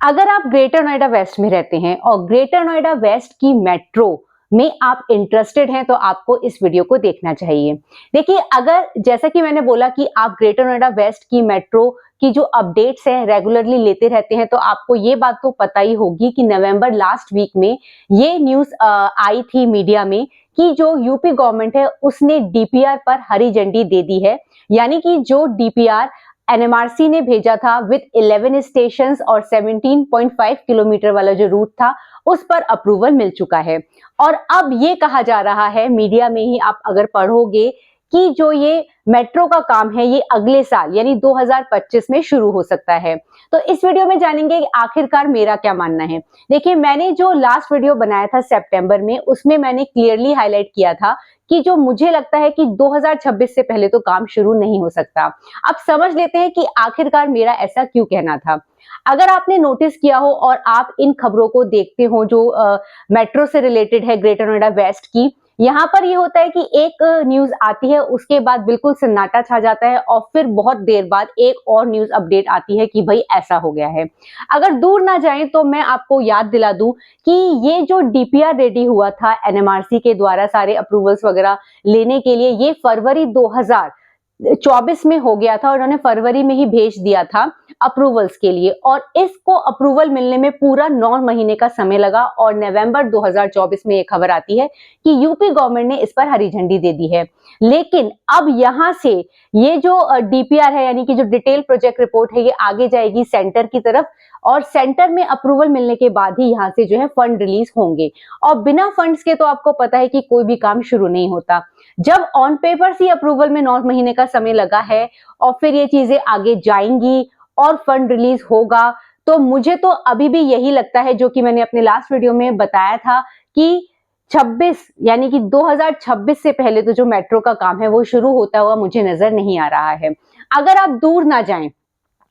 अगर आप greater Noida waste में रहते हैं और ग्रेटर नोएडा वेस्ट की मेट्रो में आप इंटरेस्टेड हैं तो आपको इस वीडियो को देखना चाहिए। देखिए, अगर जैसा कि मैंने बोला कि आप ग्रेटर नोएडा वेस्ट की मेट्रो की जो अपडेट्स हैं रेगुलरली लेते रहते हैं, तो आपको ये बात तो पता ही होगी कि नवंबर लास्ट वीक में ये न्यूज आई थी मीडिया में कि जो यूपी गवर्नमेंट है उसने डीपीआर पर हरी झंडी दे दी है। यानी कि जो डीपीआर एनएमआरसी ने भेजा था विद 11 स्टेशंस और 17.5 किलोमीटर वाला जो रूट था उस पर अप्रूवल मिल चुका है। और अब ये कहा जा रहा है मीडिया में ही, आप अगर पढ़ोगे, कि जो ये मेट्रो का काम है ये अगले साल यानी 2025 में शुरू हो सकता है। तो इस वीडियो में जानेंगे कि आखिरकार मेरा क्या मानना है। देखिए, मैंने जो लास्ट वीडियो बनाया था सितंबर में, उसमें मैंने क्लियरली हाईलाइट किया था कि जो मुझे लगता है कि 2026 से पहले तो काम शुरू नहीं हो सकता। अब समझ लेते हैं कि आखिरकार मेरा ऐसा क्यों कहना था। अगर आपने नोटिस किया हो और आप इन खबरों को देखते हो जो मेट्रो से रिलेटेड है ग्रेटर नोएडा वेस्ट की, यहाँ पर ये होता है कि एक न्यूज आती है, उसके बाद बिल्कुल सन्नाटा छा जाता है और फिर बहुत देर बाद एक और न्यूज अपडेट आती है कि भाई ऐसा हो गया है। अगर दूर ना जाएं तो मैं आपको याद दिला दूं कि ये जो डीपीआर रेडी हुआ था एनएमआरसी के द्वारा सारे अप्रूवल्स वगैरह लेने के लिए, ये फरवरी 2024 में हो गया था और उन्होंने फरवरी में ही भेज दिया था अप्रूवल्स के लिए। और इसको अप्रूवल मिलने में पूरा 9 महीने का समय लगा और नवंबर 2024 में ये खबर आती है कि यूपी गवर्नमेंट ने इस पर हरी झंडी दे दी है। लेकिन अब यहां से ये जो डीपीआर है यानी कि जो डिटेल प्रोजेक्ट रिपोर्ट है, ये आगे जाएगी सेंटर की तरफ और सेंटर में अप्रूवल मिलने के बाद ही यहाँ से जो है फंड रिलीज होंगे। और बिना फंड्स के तो आपको पता है कि कोई भी काम शुरू नहीं होता। जब ऑन पेपर ही अप्रूवल में 9 महीने का समय लगा है और फिर ये चीजें आगे जाएंगी और फंड रिलीज होगा, तो मुझे तो अभी भी यही लगता है, जो कि मैंने अपने लास्ट वीडियो में बताया था, कि 26 यानी कि 2026 से पहले तो जो मेट्रो का काम है वो शुरू होता हुआ मुझे नजर नहीं आ रहा है। अगर आप दूर ना जाएं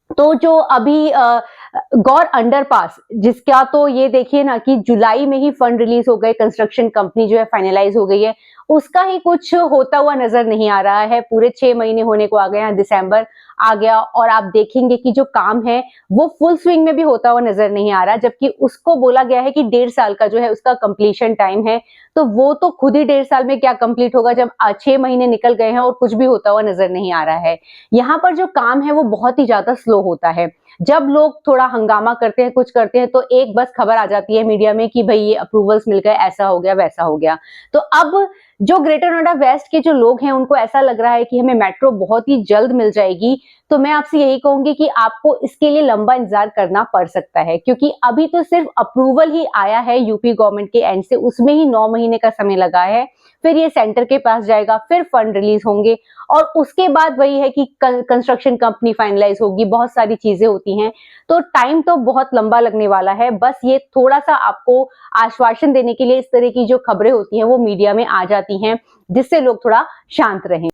तो जो अभी गौर अंडरपास, जिसका तो ये देखिए ना कि जुलाई में ही फंड रिलीज हो गए, कंस्ट्रक्शन कंपनी जो है फाइनलाइज हो गई है, उसका ही कुछ होता हुआ नजर नहीं आ रहा है। पूरे 6 महीने होने को आ गए हैं, दिसंबर आ गया और आप देखेंगे कि जो काम है वो फुल स्विंग में भी होता हुआ नजर नहीं आ रहा, जबकि उसको बोला गया है कि 1.5 साल का जो है उसका कंप्लीशन टाइम है। तो वो तो खुद ही 1.5 साल में क्या कंप्लीट होगा जब 6 महीने निकल गए हैं और कुछ भी होता हुआ नजर नहीं आ रहा है। यहाँ पर जो काम है वो बहुत ही ज्यादा स्लो होता है। जब लोग थोड़ा हंगामा करते हैं, कुछ करते हैं, तो एक बस खबर आ जाती है मीडिया में कि भाई ये अप्रूवल्स मिल गए, ऐसा हो गया, वैसा हो गया। तो अब जो ग्रेटर नोएडा वेस्ट के जो लोग हैं उनको ऐसा लग रहा है कि हमें मेट्रो बहुत ही जल्द मिल जाएगी। तो मैं आपसे यही कहूंगी कि आपको इसके लिए लंबा इंतजार करना पड़ सकता है, क्योंकि अभी तो सिर्फ अप्रूवल ही आया है यूपी गवर्नमेंट के एंड से, उसमें ही 9 महीने का समय लगा है। फिर ये सेंटर के पास जाएगा, फिर फंड रिलीज होंगे और उसके बाद वही है कि कंस्ट्रक्शन कंपनी फाइनलाइज होगी, बहुत सारी चीजें होती हैं। तो टाइम तो बहुत लंबा लगने वाला है। बस ये थोड़ा सा आपको आश्वासन देने के लिए इस तरह की जो खबरें होती हैं वो मीडिया में आ जाती हैं, जिससे लोग थोड़ा शांत रहें।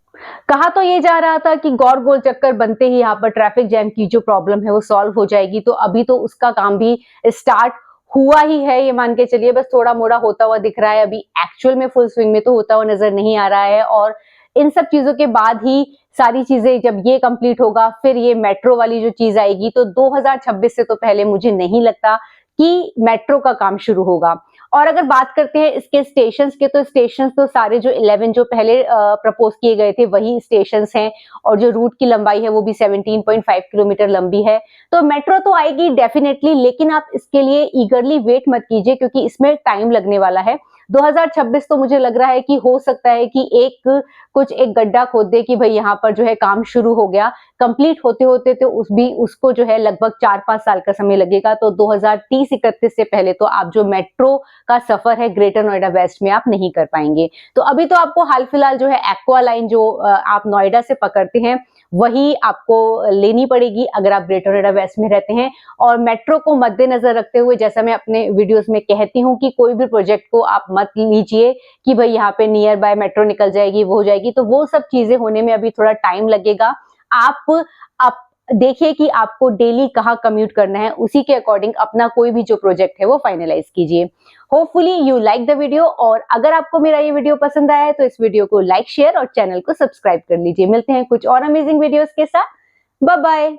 कहा तो ये जा रहा था कि गौर गोल चक्कर बनते ही यहाँ पर ट्रैफिक जैम की जो प्रॉब्लम है वो सॉल्व हो जाएगी। तो अभी तो उसका काम भी स्टार्ट हुआ ही है, ये मान के चलिए, बस थोड़ा मोड़ा होता हुआ दिख रहा है। अभी एक्चुअल में फुल स्विंग में तो होता हुआ नजर नहीं आ रहा है। और इन सब चीजों के बाद ही सारी चीजें जब ये कंप्लीट होगा, फिर ये मेट्रो वाली जो चीज आएगी, तो 2026 से तो पहले मुझे नहीं लगता कि मेट्रो का काम शुरू होगा। और अगर बात करते हैं इसके स्टेशंस के, तो स्टेशंस तो सारे जो 11 जो पहले प्रपोज किए गए थे वही स्टेशंस हैं और जो रूट की लंबाई है वो भी 17.5 किलोमीटर लंबी है। तो मेट्रो तो आएगी डेफिनेटली, लेकिन आप इसके लिए ईगरली वेट मत कीजिए क्योंकि इसमें टाइम लगने वाला है। 2026 तो मुझे लग रहा है कि हो सकता है कि एक गड्ढा खोद दे कि भाई यहाँ पर जो है काम शुरू हो गया। कंप्लीट होते होते तो उसको जो है लगभग 4-5 साल का समय लगेगा। तो 2030-31 से पहले तो आप जो मेट्रो का सफर है ग्रेटर नोएडा वेस्ट में आप नहीं कर पाएंगे। तो अभी तो आपको हाल फिलहाल जो है एक्वा लाइन जो आप नोएडा से पकड़ते हैं वही आपको लेनी पड़ेगी अगर आप ग्रेटर नोएडा वेस्ट में रहते हैं। और मेट्रो को मद्देनजर रखते हुए, जैसा मैं अपने वीडियोस में कहती हूँ, कि कोई भी प्रोजेक्ट को आप मत लीजिए कि भाई यहाँ पे नियर बाय मेट्रो निकल जाएगी, वो हो जाएगी। तो वो सब चीजें होने में अभी थोड़ा टाइम लगेगा। आप देखिए कि आपको डेली कहाँ कम्यूट करना है, उसी के अकॉर्डिंग अपना कोई भी जो प्रोजेक्ट है वो फाइनलाइज कीजिए। Hopefully you like the video, और अगर आपको मेरा ये वीडियो पसंद आया है तो इस वीडियो को लाइक, शेयर और चैनल को सब्सक्राइब कर लीजिए। मिलते हैं कुछ और अमेजिंग वीडियोस के साथ। Bye bye.